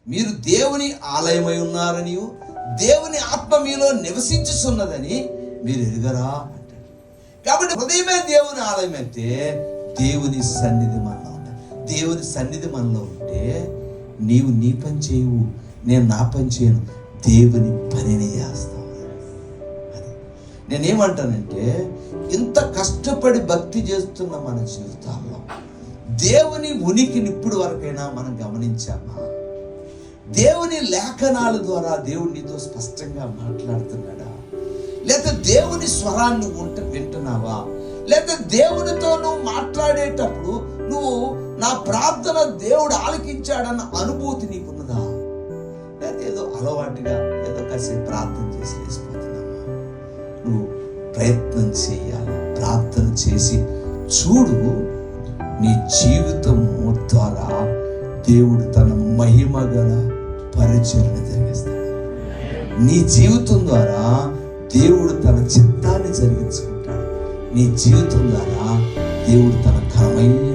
మీరు దేవుని ఆలయమై ఉన్నారని, దేవుని ఆత్మ మీలో నివసించుచున్నదని మీరు ఎరుగరా అంటాడు. కాబట్టి హృదయమే దేవుని ఆలయం అయితే దేవుని సన్నిధి మనలో ఉంటుంది. దేవుని సన్నిధి మనలో ఉంటే నీవు నీ పని చేయవు, నేను నా పని చేయను, దేవుని పనిని చేస్తావు. అది నేనేమంటానంటే, ఇంత కష్టపడి భక్తి చేస్తున్న మన జీవితాల్లో దేవుని ఉనికిని ఇప్పుడు వరకైనా మనం గమనించామా? దేవుని లేఖనాల ద్వారా దేవుడు నీతో స్పష్టంగా మాట్లాడుతున్నాడా? లేదా దేవుని స్వరాన్ని వింటున్నావా? లేదా దేవునితో నువ్వు మాట్లాడేటప్పుడు నువ్వు నా ప్రార్థన దేవుడు ఆలకించాడన్న అనుభూతి నీకున్నదా? లేదా ఏదో అలవాటుగా ఏదో కాసేపు ప్రార్థన చేసి వేసిపోతున్నావా? నువ్వు ప్రయత్నం చేయాలి. ప్రార్థన చేసి చూడు, నీ జీవితము ద్వారా దేవుడు తన మహిమ గల పరిచర్య జరిగిస్తాడు. నీ జీవితం ద్వారా దేవుడు తన చిత్తాన్ని జరిగించుకుంటాడు. నీ జీవితం ద్వారా దేవుడు తన ఘనమైన